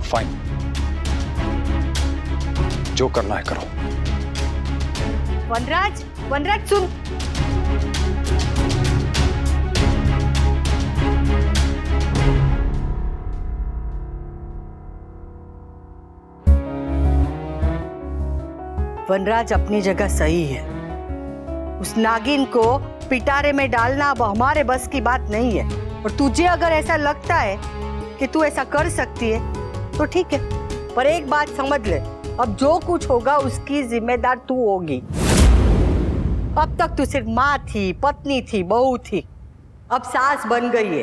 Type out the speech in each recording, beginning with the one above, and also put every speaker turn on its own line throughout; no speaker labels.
Fine, जो करना है करो।
वनराज, वनराज सुन। वनराज अपनी जगह सही है। उस नागिन को पिटारे में डालना अब हमारे बस की बात नहीं है। और तुझे अगर ऐसा लगता है कि तू ऐसा कर सकती है तो ठीक है, पर एक बात समझ ले, अब जो कुछ होगा उसकी जिम्मेदार तू होगी। अब तक तू सिर्फ माँ थी, पत्नी थी, बहू थी, अब सास बन गई है।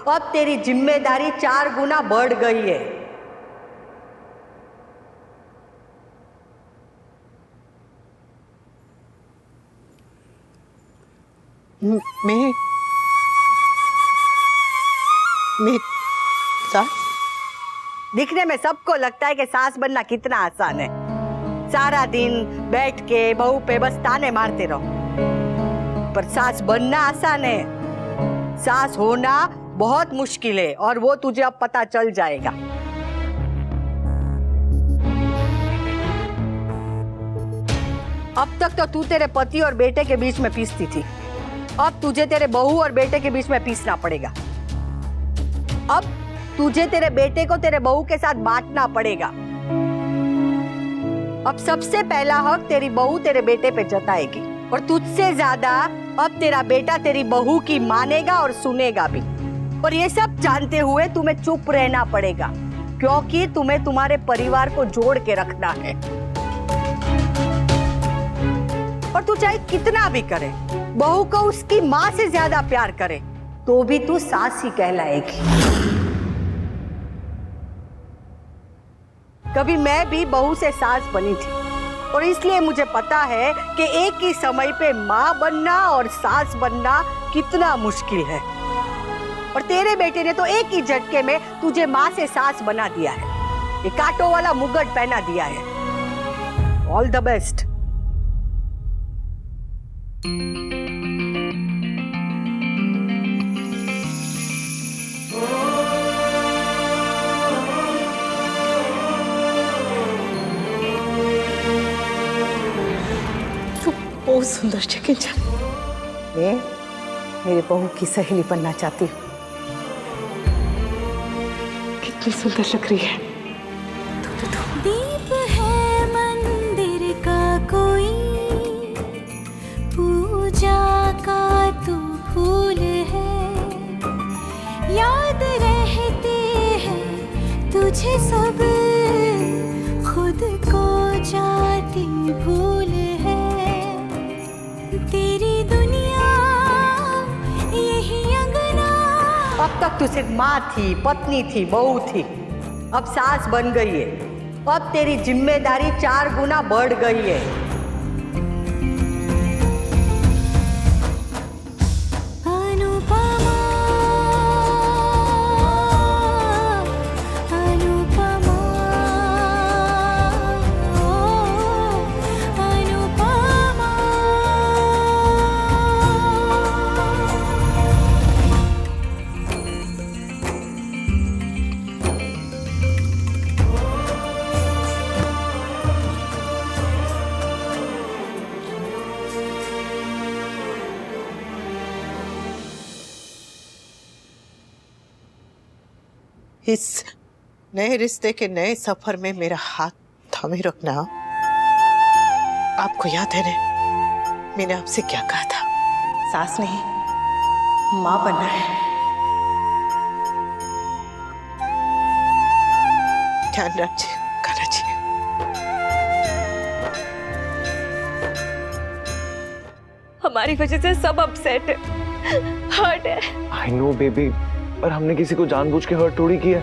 अब तेरी जिम्मेदारी 4 गुना बढ़ गई है।
मैं सास?
दिखने में सबको लगता है कि सास बनना कितना आसान है। सारा दिन बैठ के बहू पे बस ताने मारते रहो, पर सास बनना आसान है। सास होना बहुत मुश्किल है और वो तुझे अब पता चल जाएगा। अब तक तो तू तेरे पति और बेटे के बीच में पीसती थी, अब तुझे तेरे बहू और बेटे के बीच में पीसना पड़ेगा। अब तुझे तेरे बेटे को तेरे बहू के साथ बांटना पड़ेगा। अब सबसे पहला हक तेरी बहू तेरे बेटे पे जताएगी और तुझसे ज्यादा अब तेरा बेटा तेरी बहू की मानेगा और सुनेगा भी। और ये सब जानते हुए तुम्हें चुप रहना पड़ेगा, क्योंकि तुम्हें तुम्हारे परिवार को जोड़ के रखना है। और तू चाहे कितना भी करे, बहू को उसकी माँ से ज्यादा प्यार करे, तो भी तू सास ही कहलाएगी। कभी मैं भी बहू से सास बनी थी और इसलिए मुझे पता है कि एक ही समय पे माँ बनना और सास बनना कितना मुश्किल है। और तेरे बेटे ने तो एक ही झटके में तुझे माँ से सास बना दिया है, ये कांटों वाला मुकुट पहना दिया है। All the best.
बहुत सुंदर चिकन चाय।
मैं मेरी बहू की सहेली बनना चाहती हूँ।
कितनी सुंदर लग रही है।
दीप है मंदिर का कोई, पूजा का तू फूल है, याद रहते हैं तुझे सब, खुद को जाती भूल है। तेरी दुनिया यही अंगना।
अब तक तू सिर्फ माँ थी, पत्नी थी, बहू थी, अब सास बन गई है। अब तेरी जिम्मेदारी 4 गुना बढ़ गई है।
अनुपमा, अनुपमा, अनुपमा।
इस नए रिश्ते के नए सफर में मेरा हाथ थामे रखना। आपको याद है ना, मैंने आपसे क्या कहा था? सास नहीं, माँ बनना है। ध्यान रखिए, कराचिए।
हमारी वजह से सब अपसेट है, हर्ट है।
आई नो बेबी, पर हमने किसी को जानबूझ के हर्ट थोड़ी किया।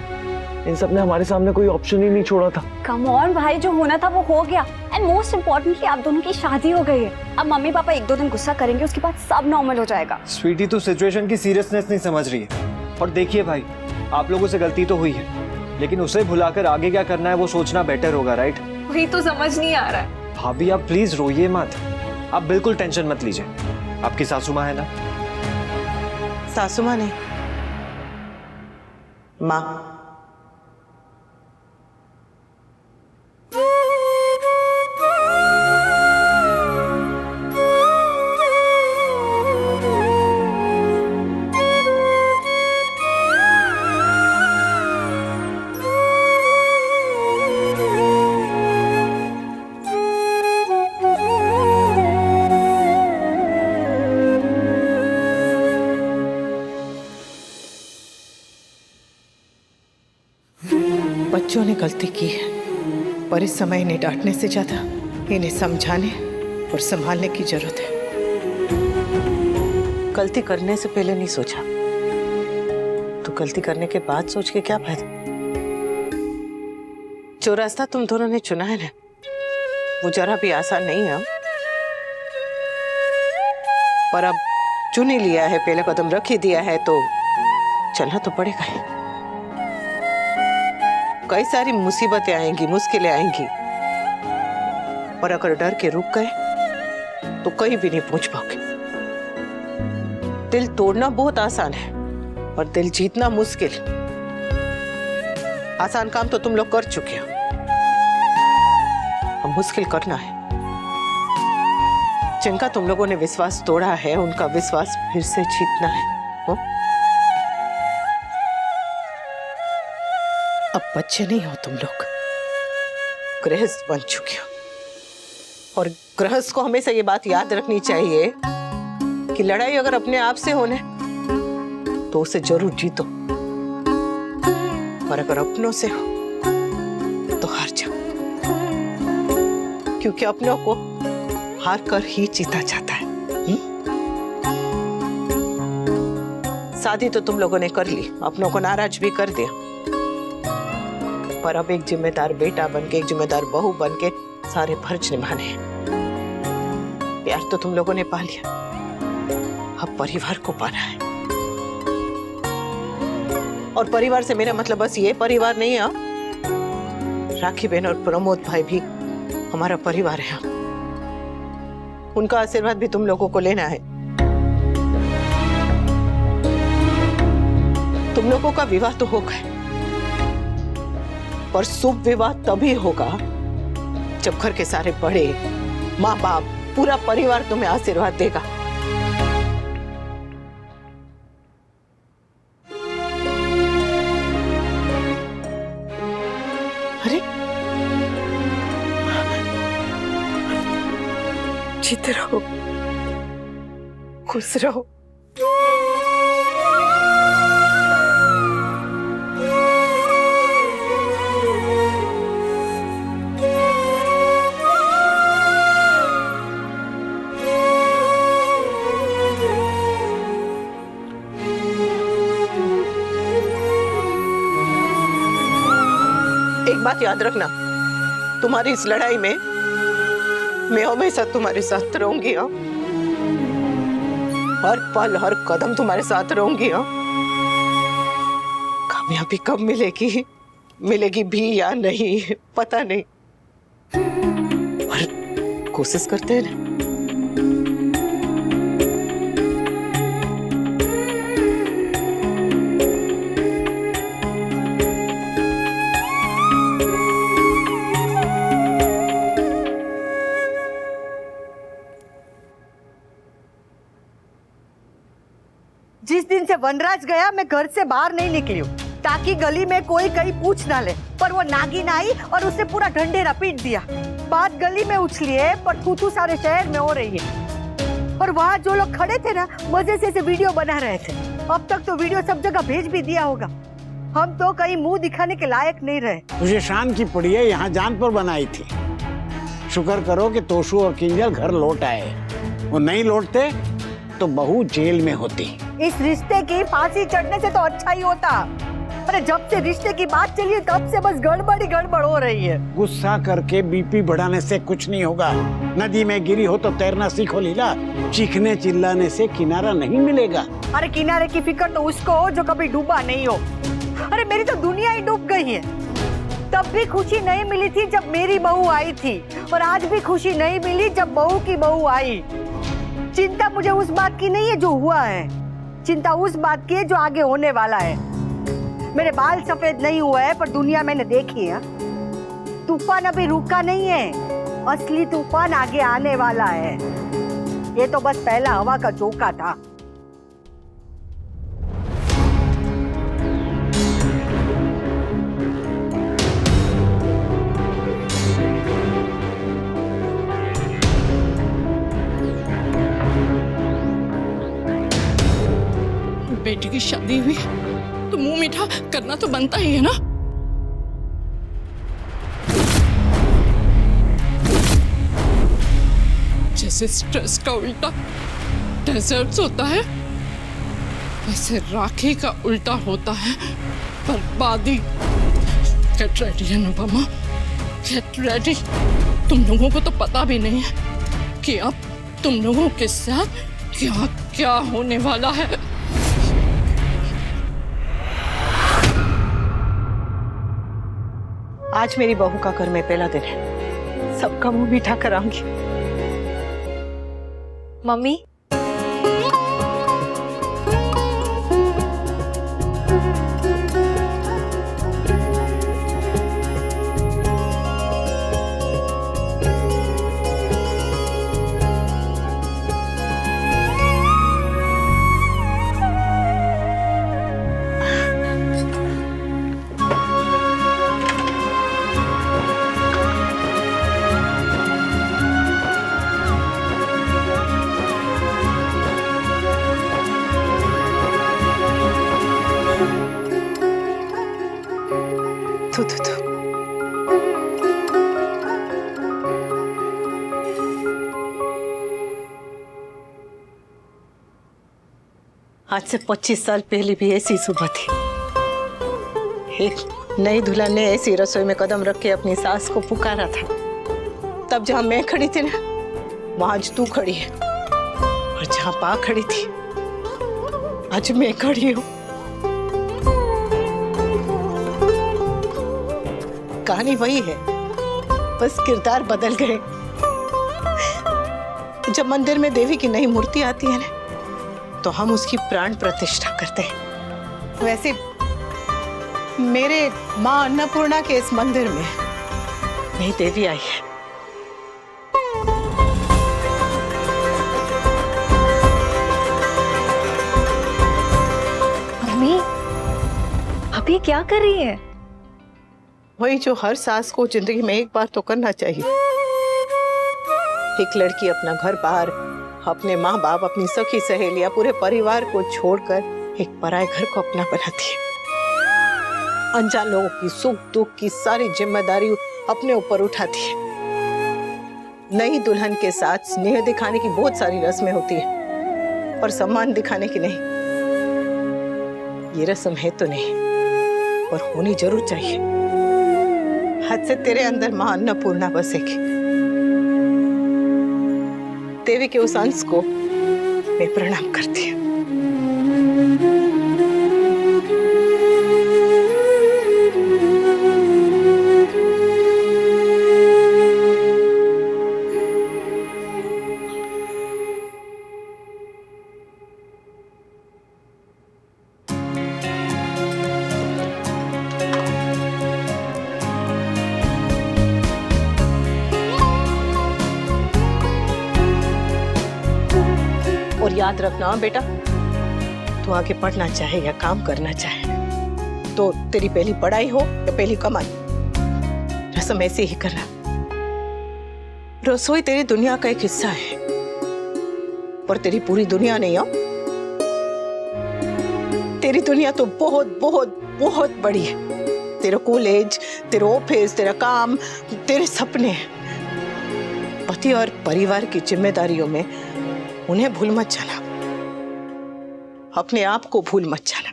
इन सब ने हमारे सामने कोई ऑप्शन ही नहीं छोड़ा था।
कम ऑन भाई, जो होना था वो हो गया। एंड मोस्ट इम्पोर्टेंटली आप दोनों की शादी हो गई है। अब मम्मी पापा 1-2 दिन गुस्सा करेंगे, उसके बाद सब नॉर्मल हो जाएगा।
स्वीटी तो सिचुएशन की सीरियसनेस नहीं समझ रही है। और देखिए भाई, आप लोगों से गलती तो हुई है, लेकिन उसे भुलाकर आगे क्या करना है वो सोचना बेटर होगा, राइट?
वही तो समझ नहीं आ रहा है।
भाभी आप प्लीज रोइए मत, आप बिल्कुल टेंशन मत लीजिए। आपकी सासू माँ है ना?
सासू माँ नहीं, माँ। बच्चों ने गलती की है, पर इस समय इन्हें डांटने से ज्यादा इन्हें समझाने और संभालने की जरूरत है। गलती करने से पहले नहीं सोचा तो गलती करने के बाद सोच के क्या फायदा। जो रास्ता तुम दोनों ने चुना है ना, वो जरा भी आसान नहीं है, पर अब चुन ही लिया है, पहला कदम रख ही दिया है तो चलना तो पड़ेगा ही। कई सारी मुसीबतें आएंगी, मुश्किलें आएंगी, पर अगर डर के रुक गए तो कहीं भी नहीं पहुंच पाओगे। दिल तोड़ना बहुत आसान है और दिल जीतना मुश्किल। आसान काम तो तुम लोग कर चुके हो, अब मुश्किल करना है। जिनका तुम लोगों ने विश्वास तोड़ा है, उनका विश्वास फिर से जीतना है। अब बच्चे नहीं हो तुम लोग, गृहस्थ बन चुके हो, और गृहस्थ को हमेशा ये बात याद रखनी चाहिए कि लड़ाई अगर अपने आप से होने तो उसे जरूर जीतो, और अगर अपनों से हो तो हार जाओ, क्योंकि अपनों को हार कर ही जीता जाता है। शादी तो तुम लोगों ने कर ली, अपनों को नाराज भी कर दिया, पर अब एक जिम्मेदार बेटा बनके, एक जिम्मेदार बहू बनके सारे फर्ज निभाने हैं। प्यार तो तुम लोगों ने पा लिया, अब परिवार को पाना है। और परिवार से मेरा मतलब बस ये परिवार नहीं है, राखी बहन और प्रमोद भाई भी हमारा परिवार है। उनका आशीर्वाद भी तुम लोगों को लेना है। तुम लोगों का विवाह तो होगा, पर शुभ विवाह तभी होगा जब घर के सारे बड़े, माँ बाप, पूरा परिवार तुम्हें आशीर्वाद देगा। अरे जीते रहो, खुश रहो। एक बात याद रखना, तुम्हारी इस लड़ाई में मैं हमेशा तुम्हारे साथ रहूंगी। हाँ, हर पल हर कदम तुम्हारे साथ रहूंगी। हाँ, कामयाबी कब मिलेगी, मिलेगी भी या नहीं पता नहीं, पर कोशिश करते हैं ना।
जिस दिन से वनराज गया मैं घर से बाहर नहीं निकली हूँ, ताकि गली में कोई कहीं पूछ ना ले, पर वो नागिन आई और उसने पूरा ढंढेरा पीट दिया। बात गली में उछली है, पर थू सारे शहर में हो रही है। और वहाँ जो लोग खड़े थे ना, मजे से वीडियो बना रहे थे। अब तक तो वीडियो सब जगह भेज भी दिया होगा, हम तो कहीं मुंह दिखाने के लायक नहीं रहे।
तुझे शान की पड़ी है, यहाँ जान पर बनाई थी। शुक्र करो कि तोशु और किंजल घर लौट आए, वो नहीं लौटते तो बहू जेल में होती।
इस रिश्ते की फांसी चढ़ने से तो अच्छा ही होता। अरे जब से रिश्ते की बात चली है तब से बस गड़बड़ ही गड़बड़ हो रही है।
गुस्सा करके बीपी बढ़ाने से कुछ नहीं होगा। नदी में गिरी हो तो तैरना सीखो लीला, चीखने चिल्लाने से किनारा नहीं मिलेगा।
अरे किनारे की फिक्र तो उसको हो जो कभी डूबा नहीं हो। अरे मेरी तो दुनिया ही डूब गई है। तब भी खुशी नहीं मिली थी जब मेरी बहू आई थी, और आज भी खुशी नहीं मिली जब बहू की बहू आई। चिंता मुझे उस बात की नहीं है जो हुआ है, चिंता उस बात की है जो आगे होने वाला है। मेरे बाल सफेद नहीं हुए हैं पर दुनिया मैंने देखी है। तूफान अभी रुका नहीं है, असली तूफान आगे आने वाला है। ये तो बस पहला हवा का झोंका था।
बेटी की शादी हुई तो मुंह मीठा करना तो बनता ही है ना। जैसे स्ट्रेस का उल्टा डेजर्ट्स होता है, वैसे राखी का उल्टा होता है बर्बादी। Get ready Anupama, get ready. तुम लोगों को तो पता भी नहीं है कि अब तुम लोगों के साथ क्या क्या होने वाला है।
आज मेरी बहू का घर में पहला दिन है, सबका मुंह मीठा कराऊंगी।
मम्मी,
तू आज से 25 साल पहले भी ऐसी सुबह थी। एक नई दुल्हन ने ऐसी रसोई में कदम रख के अपनी सास को पुकारा था। तब जहां मैं खड़ी थी ना, वहां आज तू खड़ी है, और जहां पा खड़ी थी आज मैं खड़ी हूं। कहानी वही है, बस किरदार बदल गए। जब मंदिर में देवी की नई मूर्ति आती है ना, तो हम उसकी प्राण प्रतिष्ठा करते हैं। वैसे मेरे माँ अन्नपूर्णा के इस मंदिर में नई देवी आई है।
मम्मी, अभी क्या कर रही है?
वही जो हर सास को जिंदगी में एक बार तो करना चाहिए। एक लड़की अपना घर बार, अपने माँ बाप, अपनी सखी सहेलियां, पूरे परिवार को छोड़कर एक पराये घर को अपना बनाती है। अनजान लोगों की सुख दुख की सारी जिम्मेदारी अपने ऊपर उठाती है। नई दुल्हन के साथ स्नेह दिखाने की बहुत सारी रस्में होती है, पर सम्मान दिखाने की नहीं। ये रस्म है तो नहीं, पर होनी जरूर चाहिए। हद से तेरे अंदर मां अन्नपूर्णा बसेगी। देवी के उस अंश को मैं प्रणाम करती हूँ। और याद रखना बेटा, तू आगे पढ़ना चाहे या काम करना चाहे, तो तेरी पहली पढ़ाई हो या पहली कमाई, रस्म ऐसे ही करना। रसोई तेरी दुनिया का एक हिस्सा है, पर तेरी पूरी दुनिया नहीं हो। तेरी दुनिया तो बहुत बहुत बहुत बड़ी है। तेरा कॉलेज, तेरा ऑफिस, तेरा काम, तेरे सपने। पति और परिवार की जिम्मेदारियों में उन्हें भूल मत जाना, अपने आप को भूल मत जाना।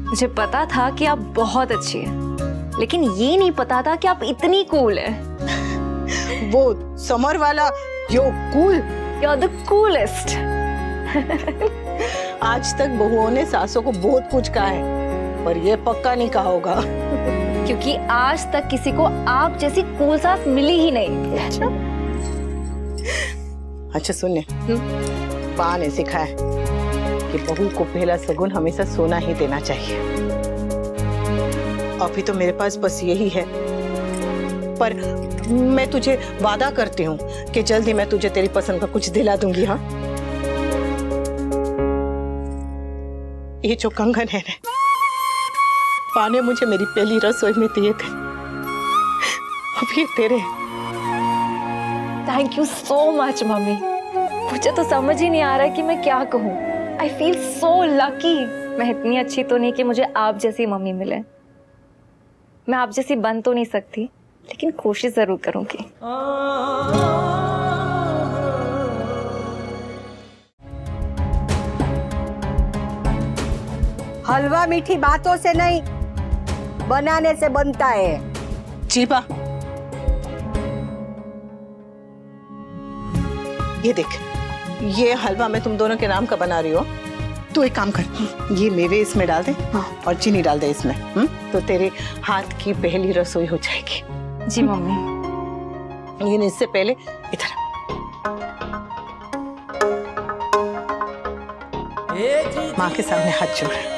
मुझे पता था कि आप बहुत अच्छी हैं, लेकिन ये नहीं पता था कि आप इतनी कूल हैं।
वो समर वाला yo cool,
you are the coolest.
आज तक बहुओं ने सासों को बहुत कुछ कहा है, पर ये पक्का नहीं कहा होगा।
क्योंकि आज तक किसी को आप जैसी कूल सास मिली ही नहीं।
अच्छा सुनिए, बा ने सिखाया कि बहू को पहला सगुन हमेशा सोना ही देना चाहिए। अभी तो मेरे पास बस यही है, पर मैं तुझे वादा करती हूँ कि जल्द ही मैं तुझे तेरी पसंद का कुछ दिला दूंगी। हाँ, ये जो कंगन है ना, पाने मुझे मेरी पहली रसोई में दिए थे, अब ये तेरे।
Thank you so much mummy. मुझे तो समझ ही नहीं आ रहा कि मैं क्या कहूँ। I feel so lucky. मैं इतनी अच्छी तो नहीं कि मुझे आप जैसी मम्मी मिले। मैं आप जैसी बन तो नहीं सकती, लेकिन कोशिश जरूर करूंगी।
हलवा मीठी बातों से नहीं, बनाने से बनता है।
जी बा, ये देख, ये हलवा मैं तुम दोनों के नाम का बना रही हो। तू एक काम कर, ये मेवे इसमें डाल दे और चीनी डाल दे इसमें। तो तेरे हाथ की पहली रसोई हो जाएगी।
जी मम्मी।
लेकिन इससे पहले इधर माँ के सामने हाथ जोड़।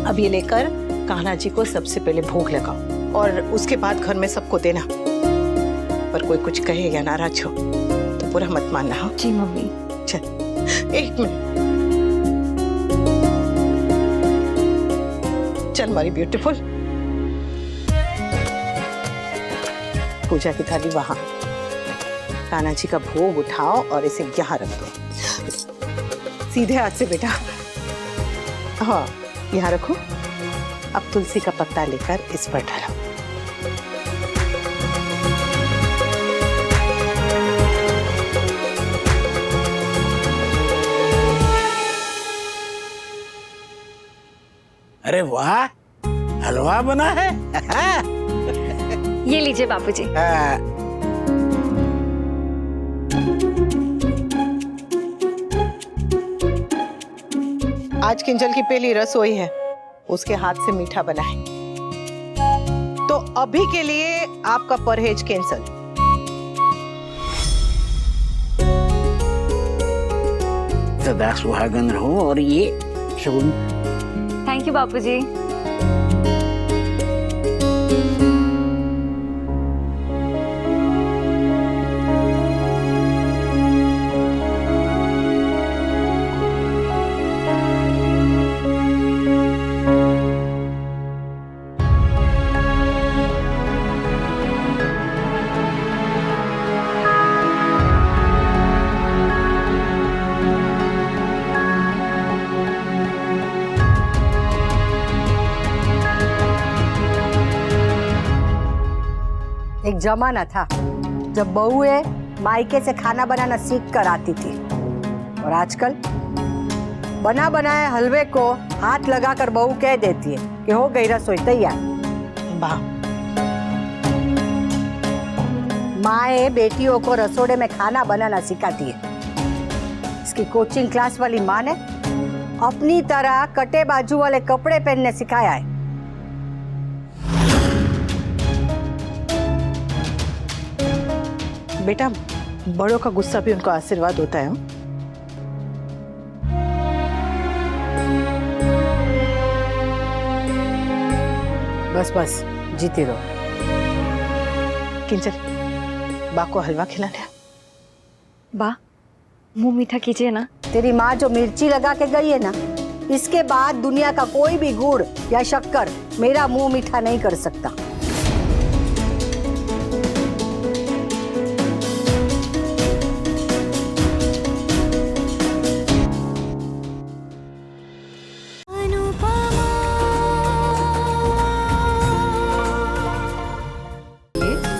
अब ये लेकर कान्हा जी को सबसे पहले भोग लगाओ और उसके बाद घर में सबको देना। पर कोई कुछ कहे या नाराज हो तो बुरा मत मानना। हाँ
जी मम्मी।
चल, एक मिनट। चल मारी ब्यूटीफुल, पूजा की थाली वहां, कान्हा जी का भोग उठाओ और इसे यहाँ रख दो सीधे हाथ से बेटा। हाँ, यहाँ रखो। अब तुलसी का पत्ता लेकर इस पर डालो।
अरे वाह, हलवा बना है।
ये लीजिए बापूजी।
आज किंजल की पहली रसोई है, उसके हाथ से मीठा बना है, तो अभी के लिए आपका परहेज कैंसल।
सदा सुहागन रहो और ये शगुन।
थैंक यू बापूजी।
एक जमाना था जब बहुएं मायके से खाना बनाना सीख कर आती थी, और आजकल बना बनाए हलवे को हाथ लगाकर बहू कह देती है कि हो गई रसोई तैयार।
वाह,
माए बेटियों को रसोड़े में खाना बनाना सिखाती है। इसकी कोचिंग क्लास वाली माँ ने अपनी तरह कटे बाजू वाले कपड़े पहनने सिखाया है। बेटा बड़ों का गुस्सा भी उनको आशीर्वाद होता है। बस बस जीती रहो।
किंजल, बा को हलवा खिला ले।
बा, मुंह मीठा कीजिए ना।
तेरी माँ जो मिर्ची लगा के गई है ना, इसके बाद दुनिया का कोई भी गुड़ या शक्कर मेरा मुंह मीठा नहीं कर सकता।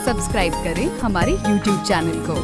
सब्सक्राइब करें हमारे YouTube चैनल को।